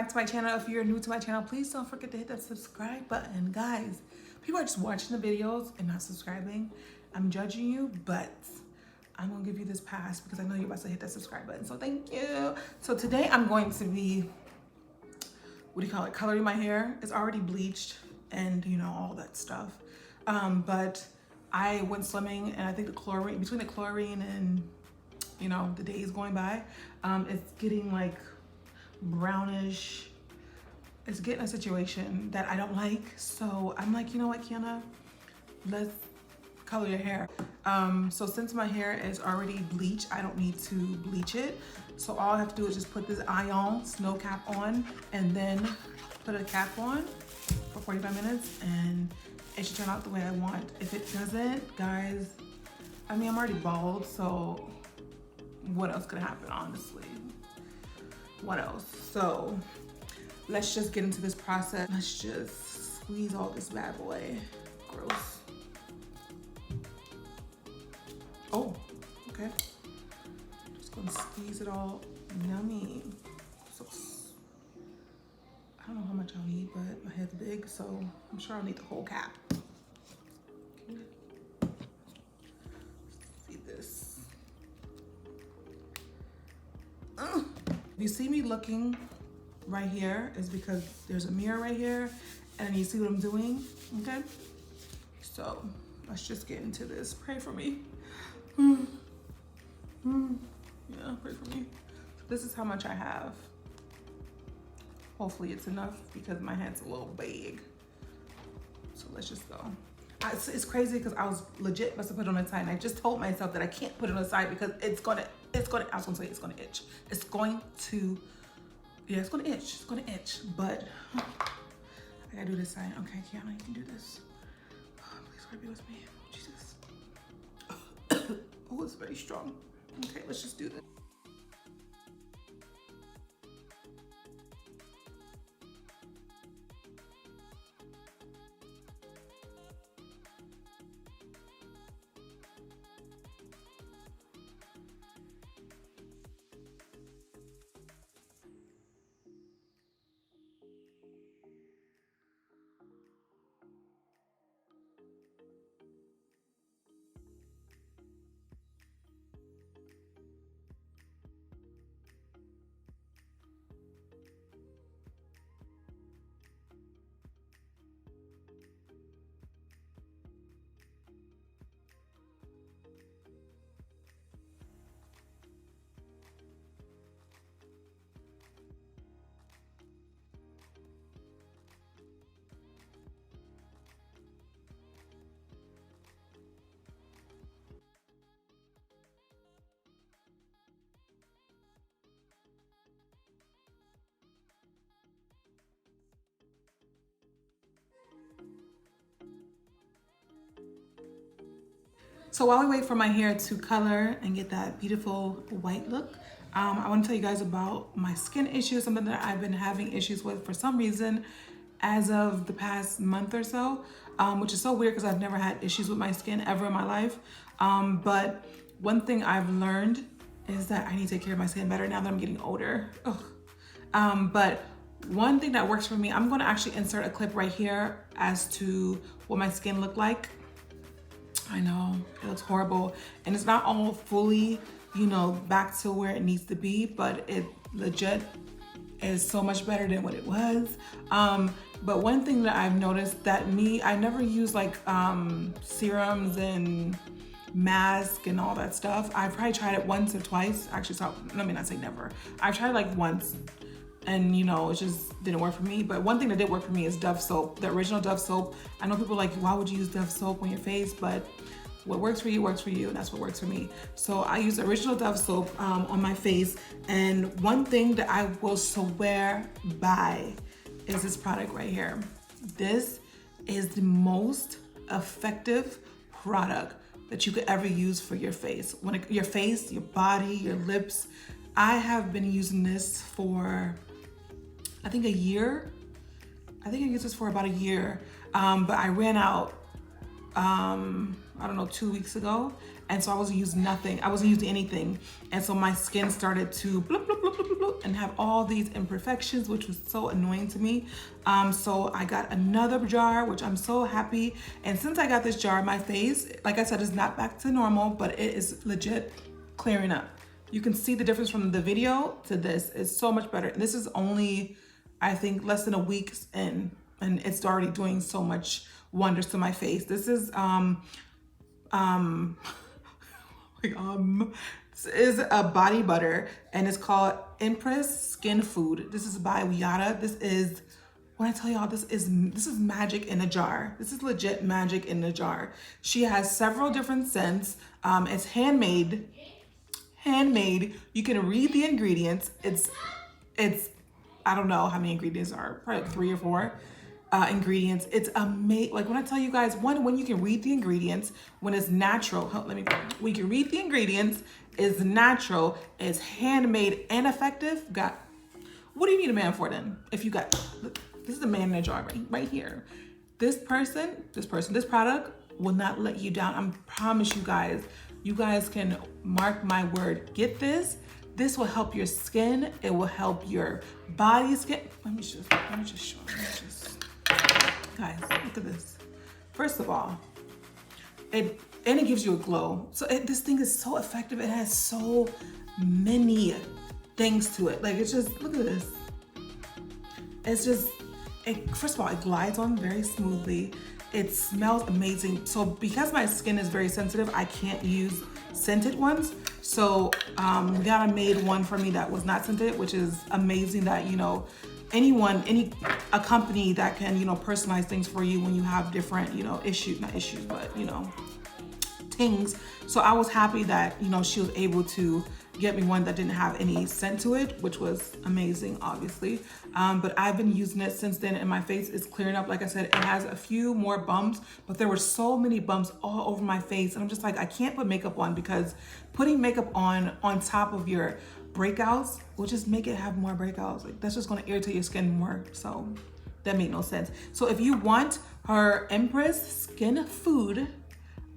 back to my channel. If you're new to my channel, please don't forget to hit that subscribe button. Guys, people are just watching the videos and not subscribing. I'm judging you, but I'm gonna give you this pass because I know you're about to hit that subscribe button. So thank you. So today I'm going to be, what do you call it, coloring my hair. It's already bleached and you know, all that stuff. But I went swimming and I think the chlorine, between the chlorine and you know, the days going by, it's getting like brownish. It's getting a situation that I don't like. So I'm like, you know what, Kiana, let's color your hair. So since my hair is already bleached, I don't need to bleach it. So all I have to do is just put this ion snow cap on and then put a cap on for 45 minutes and it should turn out the way I want. If it doesn't, guys, I mean, I'm already bald, so what else could happen, honestly? What else? So let's just get into this process. Let's just squeeze all this bad boy. Gross. Oh, okay. Just gonna squeeze it all. Yummy. So, I don't know how much I'll need, but my head's big, so I'm sure I'll need the whole cap. See this. If you see me looking right here, is because there's a mirror right here and you see what I'm doing, okay? So let's just get into this. Pray for me. Yeah, pray for me. This is how much I have. Hopefully it's enough because my head's a little big. So let's just go. It's crazy because I was legit supposed to put it on the side and I just told myself that I can't put it on the side because I was gonna say it's gonna itch. It's going to, yeah, it's gonna itch. It's gonna itch, but I gotta do this side. Okay, Kiana, you can do this. Oh, please God be with me. Jesus. Oh, it's very strong. Okay, let's just do this. So while we wait for my hair to color and get that beautiful white look, I want to tell you guys about my skin issues, something that I've been having issues with for some reason as of the past month or so, which is so weird because I've never had issues with my skin ever in my life. But one thing I've learned is that I need to take care of my skin better now that I'm getting older. But one thing that works for me, I'm going to actually insert a clip right here as to what my skin looked like. I know it looks horrible and it's not all fully, you know, back to where it needs to be, but it legit is so much better than what it was. But one thing that I've noticed that I never use like serums and mask and all that stuff. I probably tried it once or twice. Actually, let me not say never. I've tried it like once and you know, it just didn't work for me. But one thing that did work for me is Dove soap, the original Dove soap. I know people are like, why would you use Dove soap on your face? But what works for you, and that's what works for me. So I use the original Dove soap on my face. And one thing that I will swear by is this product right here. This is the most effective product that you could ever use for your face. Your face, your body, your lips. I have been using this for, I think a year. I think I used this for about a year, but I ran out I don't know, 2 weeks ago. And so I wasn't using nothing. I wasn't using anything. And so my skin started to bloop, bloop, bloop, bloop, bloop, bloop, and have all these imperfections, which was so annoying to me. So I got another jar, which I'm so happy. And since I got this jar, my face, like I said, is not back to normal, but it is legit clearing up. You can see the difference from the video to this. It's so much better. And this is only, I think, less than a week in, and it's already doing so much wonders to my face. This is this is a body butter, and it's called EMPRESS Skin Food. This is by Weyatta. This is, when I tell y'all, this is magic in a jar. This is legit magic in a jar. She has several different scents. It's handmade. You can read the ingredients. It's I don't know how many ingredients are, probably like 3 or 4 ingredients. It's amazing. Like when I tell you guys, when you can read the ingredients, when it's natural, when you can read the ingredients, is natural, is handmade and effective. What do you need a man for then? If you got, this is a man in a jar right here. This product will not let you down. I promise you guys. You guys can mark my word. Get this. This will help your skin. It will help your body skin. Let me just show you. Guys, look at this. First of all, it gives you a glow. So this thing is so effective. It has so many things to it. Like it's just, look at this. It's just, first of all, it glides on very smoothly. It smells amazing. So because my skin is very sensitive, I can't use scented ones. So Weyatta made one for me that was not scented, which is amazing that, you know, a company that can, you know, personalize things for you when you have different, you know, things. So I was happy that, you know, she was able to get me one that didn't have any scent to it, which was amazing, obviously. But I've been using it since then, and my face is clearing up. Like I said, it has a few more bumps, but there were so many bumps all over my face. And I'm just like, I can't put makeup on, because putting makeup on top of your breakouts will just make it have more breakouts. Like that's just gonna irritate your skin more. So that made no sense. So if you want her EMPRESS Skin Food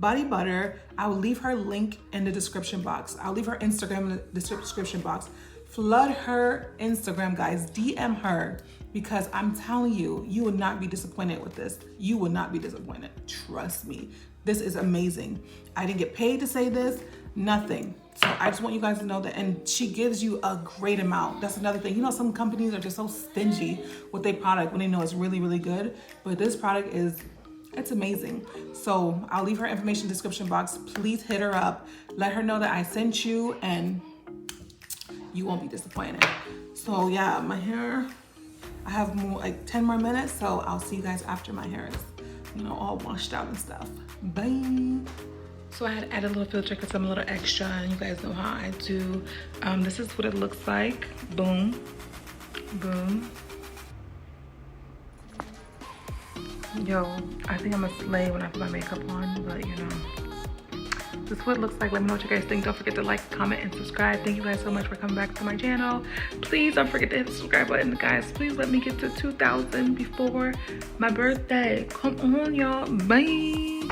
body butter, I will leave her link in the description box. I'll leave her Instagram in the description box. Flood her Instagram, guys. DM her, because I'm telling you, you will not be disappointed with this. You will not be disappointed. Trust me. This is amazing. I didn't get paid to say this, nothing. So I just want you guys to know that, and she gives you a great amount. That's another thing. You know, some companies are just so stingy with their product when they know it's really, really good. But this product it's amazing. So I'll leave her information in the description box. Please hit her up. Let her know that I sent you, and you won't be disappointed. So yeah, my hair, I have more, like 10 more minutes. So I'll see you guys after my hair is, you know, all washed out and stuff. Bye. So I had added a little filter because I'm a little extra, and you guys know how I do. This is what it looks like. Boom, boom. Yo, I think I'm a slay when I put my makeup on, but you know, this is what it looks like. Let me know what you guys think. Don't forget to like, comment, and subscribe. Thank you guys so much for coming back to my channel. Please don't forget to hit the subscribe button, guys. Please let me get to 2,000 before my birthday. Come on, y'all. Bye.